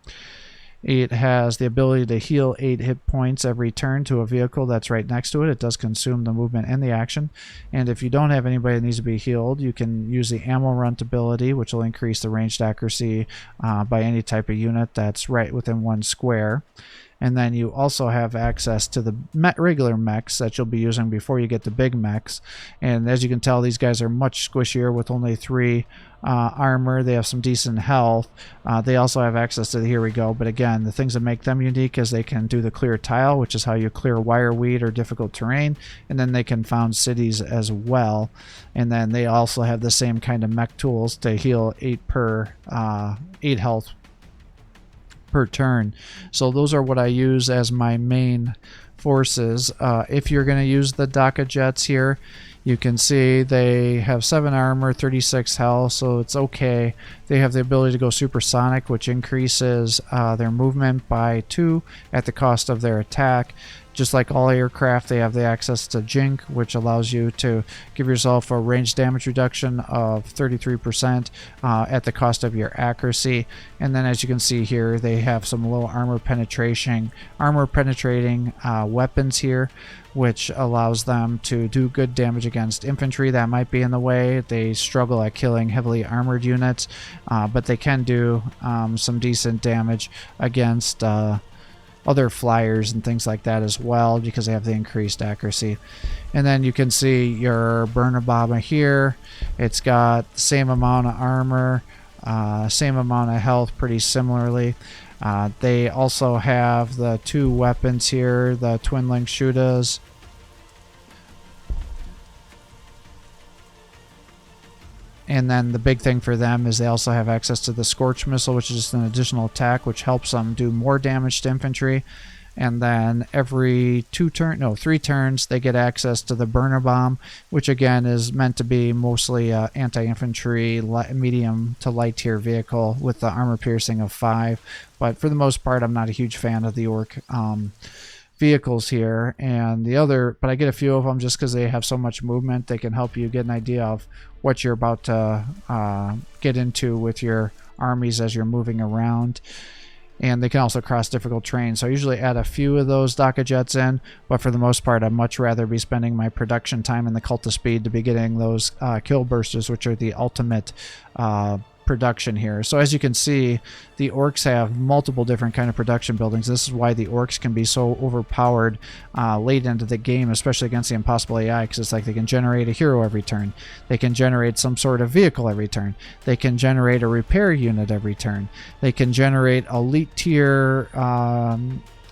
It has the ability to heal 8 hit points every turn to a vehicle that's right next to it. It does consume the movement and the action. And if you don't have anybody that needs to be healed, you can use the ammo runt ability, which will increase the ranged accuracy by any type of unit that's right within 1 square. And then you also have access to the regular mechs that you'll be using before you get the big mechs. And as you can tell, these guys are much squishier with only 3 armor. They have some decent health. They also have access to the Here We Go. But again, the things that make them unique is they can do the clear tile, which is how you clear wire weed or difficult terrain. And then they can found cities as well. And then they also have the same kind of mech tools to heal 8 health per turn. So those are what I use as my main forces. If you're going to use the Daka jets here, you can see they have 7 armor, 36 health, so it's okay. They have the ability to go supersonic, which increases their movement by 2 at the cost of their attack. Just like all aircraft, they have the access to Jink, which allows you to give yourself a range damage reduction of 33% at the cost of your accuracy. And then as you can see here, they have some low armor penetrating weapons here, which allows them to do good damage against infantry that might be in the way. They struggle at killing heavily armored units, but they can do some decent damage against other flyers and things like that as well because they have the increased accuracy. And then you can see your burner bomber here. It's got the same amount of armor, same amount of health pretty similarly. They also have the 2 weapons here, the twin link shooters. And then the big thing for them is they also have access to the Scorch Missile, which is just an additional attack, which helps them do more damage to infantry. And then every 3 turns, they get access to the Burner Bomb, which again is meant to be mostly anti-infantry, medium to light tier vehicle with the armor piercing of 5. But for the most part, I'm not a huge fan of the Ork vehicles here. But I get a few of them just because they have so much movement. They can help you get an idea of what you're about to get into with your armies as you're moving around. and they can also cross difficult terrain. So I usually add a few of those Daka Jets in, but for the most part, I'd much rather be spending my production time in the Cult of Speed to be getting those kill bursters, which are the ultimate production here. So as you can see, the Orks have multiple different kind of production buildings. This is why the Orks can be so overpowered late into the game, especially against the impossible AI, because it's like they can generate a hero every turn, they can generate some sort of vehicle every turn, they can generate a repair unit every turn, they can generate elite tier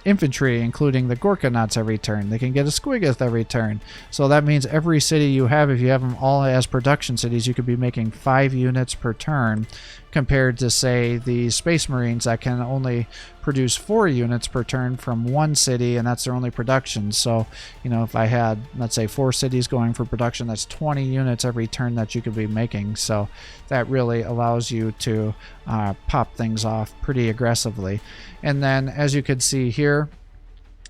infantry, including the Gorkanauts every turn. They can get a Squiggoth every turn. So that means every city you have, if you have them all as production cities, you could be making 5 units per turn, compared to, say, the Space Marines that can only produce 4 units per turn from one city, and that's their only production. So, you know, if I had, let's say, 4 cities going for production, that's 20 units every turn that you could be making. So that really allows you to pop things off pretty aggressively. And then, as you can see here,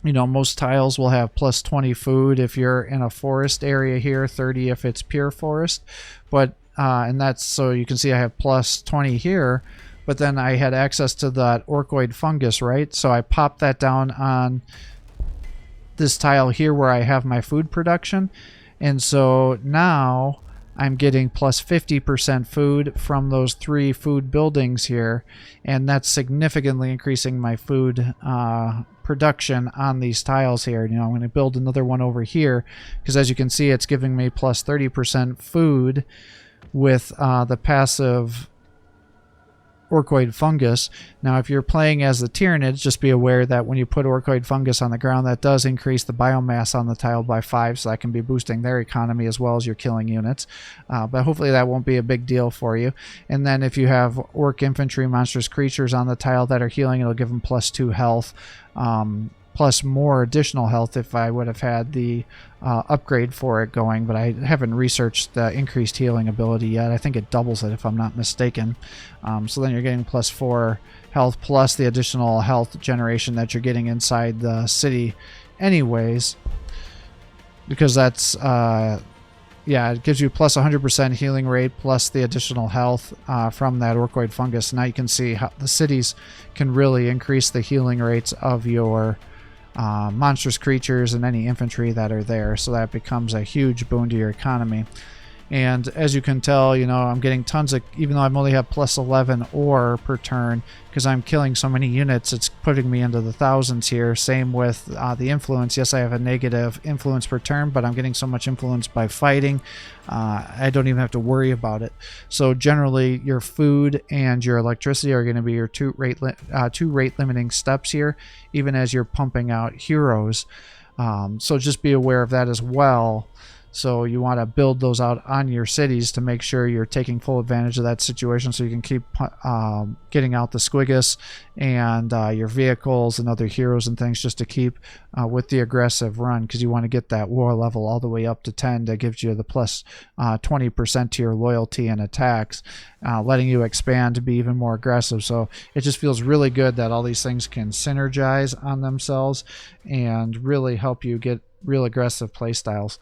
you know, most tiles will have plus 20 food if you're in a forest area here, 30 if it's pure forest. But and that's, so you can see I have plus 20 here, but then I had access to that Orkoid Fungus, right? So I popped that down on this tile here where I have my food production. And so now I'm getting plus 50% food from those 3 food buildings here, and that's significantly increasing my food production on these tiles here. You know, I'm going to build another one over here, because as you can see, it's giving me plus 30% food with the passive Orkoid Fungus. Now, if you're playing as the Tyranids, just be aware that when you put Orkoid Fungus on the ground, that does increase the biomass on the tile by 5, so that can be boosting their economy as well as your killing units. But hopefully that won't be a big deal for you. And then if you have Orc Infantry, monstrous creatures on the tile that are healing, it'll give them plus 2 health. Plus more additional health if I would have had the upgrade for it going, but I haven't researched the increased healing ability yet. I think it doubles it if I'm not mistaken. So then you're getting plus 4 health plus the additional health generation that you're getting inside the city anyways, because that's yeah, it gives you plus 100% healing rate plus the additional health from that Orkoid Fungus. Now you can see how the cities can really increase the healing rates of your monstrous creatures and any infantry that are there, so that becomes a huge boon to your economy. And as you can tell, you know, I'm getting tons of, even though I'm only have plus 11 ore per turn, because I'm killing so many units, it's putting me into the thousands here. Same with the influence. Yes, I have a negative influence per turn, but I'm getting so much influence by fighting, I don't even have to worry about it. So generally, your food and your electricity are going to be your two rate limiting steps here, even as you're pumping out heroes. So just be aware of that as well. So you want to build those out on your cities to make sure you're taking full advantage of that situation, so you can keep getting out the Squiggus and your vehicles and other heroes and things, just to keep with the aggressive run, because you want to get that war level all the way up to 10. That gives you the plus 20% to your loyalty and attacks, letting you expand to be even more aggressive. So it just feels really good that all these things can synergize on themselves and really help you get real aggressive play styles.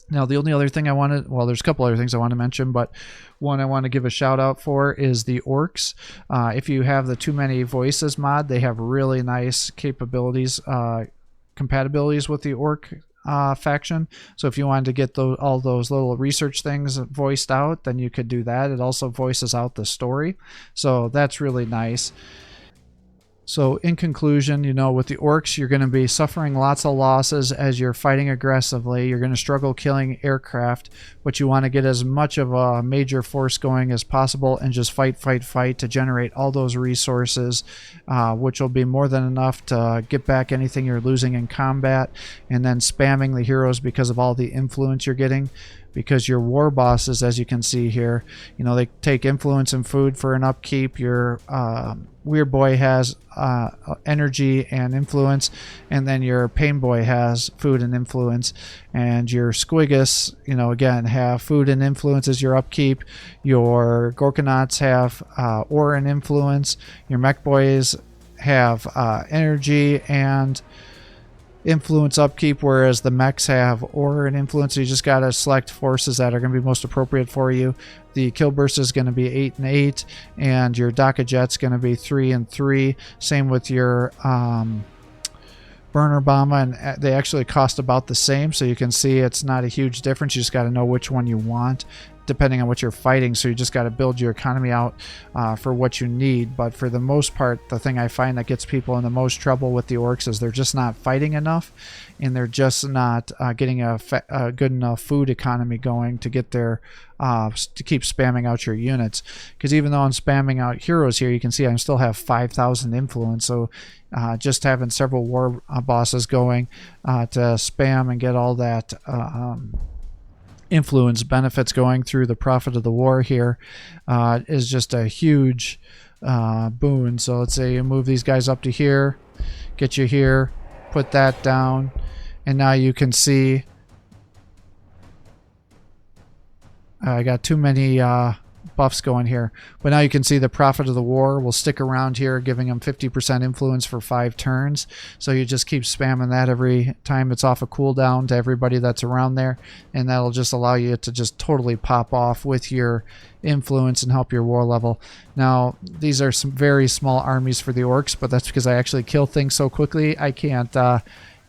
Now, the only other thing I wanted, well, there's a couple other things I want to mention, but one I want to give a shout out for is the Orks. If you have the Too Many Voices mod, they have really nice capabilities, compatibilities with the Ork faction. So if you wanted to get all those little research things voiced out, then you could do that. It also voices out the story, so that's really nice. So in conclusion, you know, with the Orks, you're going to be suffering lots of losses as you're fighting aggressively. You're going to struggle killing aircraft, but you want to get as much of a major force going as possible and just fight to generate all those resources, which will be more than enough to get back anything you're losing in combat, and then spamming the heroes because of all the influence you're getting. Because your war bosses, as you can see here, you know, they take influence and food for an upkeep. Your Weird Boy has energy and influence, and then your Pain Boy has food and influence, and your Squiggus, you know, again, have food and influence as your upkeep. Your Gorkanauts have ore and influence. Your Mech Boys have energy and influence upkeep, whereas the mechs have aura and influence. So you just got to select forces that are going to be most appropriate for you. The kill burst is going to be 8 and 8, and your Daka Jet's going to be 3 and 3. Same with your burner bomb, and they actually cost about the same, so you can see it's not a huge difference. You just got to know which one you want depending on what you're fighting, so you just got to build your economy out for what you need. But for the most part, the thing I find that gets people in the most trouble with the orcs is they're just not fighting enough, and they're just not getting a good enough food economy going to get their to keep spamming out your units. Because even though I'm spamming out heroes here, you can see I still have 5,000 influence, so just having several war bosses going to spam and get all that influence benefits going through the profit of the war here is just a huge boon. So let's say you move these guys up to here, get you here, put that down, and now you can see I got too many buffs going here, but now you can see the profit of the war will stick around here, giving them 50% influence for 5 turns. So you just keep spamming that every time it's off a cooldown to everybody that's around there, and that'll just allow you to just totally pop off with your influence and help your war level. Now these are some very small armies for the orcs, but that's because I actually kill things so quickly I can't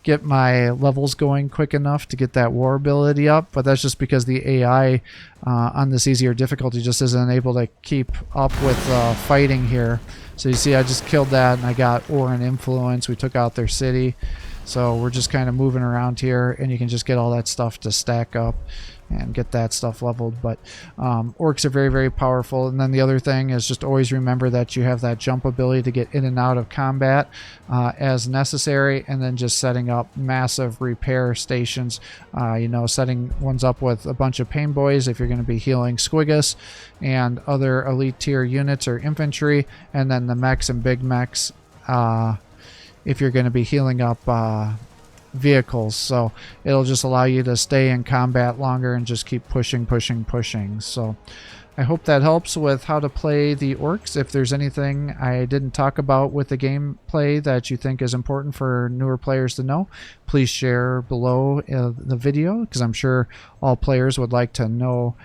get my levels going quick enough to get that war ability up, but that's just because the AI on this easier difficulty just isn't able to keep up with fighting here. So you see I just killed that and I got aura and influence. We took out their city, so we're just kind of moving around here, and you can just get all that stuff to stack up and get that stuff leveled. But orcs are very, very powerful. And then the other thing is just always remember that you have that jump ability to get in and out of combat as necessary, and then just setting up massive repair stations, you know, setting ones up with a bunch of pain boys if you're going to be healing Squigus and other elite tier units or infantry, and then the mechs and big mechs if you're going to be healing up vehicles. So it'll just allow you to stay in combat longer and just keep pushing. So I hope that helps with how to play the orcs. If there's anything I didn't talk about with the gameplay that you think is important for newer players to know, please share below the video, because I'm sure all players would like to know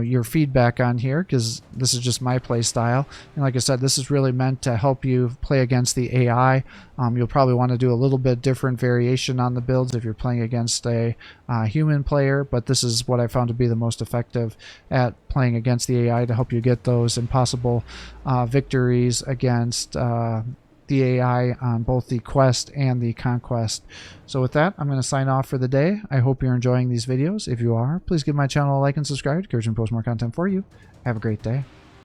your feedback on here, because this is just my play style. And like I said, this is really meant to help you play against the AI. You'll probably want to do a little bit different variation on the builds if you're playing against a human player, but this is what I found to be the most effective at playing against the AI to help you get those impossible victories against the AI on both the quest and the conquest. So with that, I'm going to sign off for the day. I hope you're enjoying these videos. If you are, please give my channel a like and subscribe to encourage me to post more content for you. Have a great day.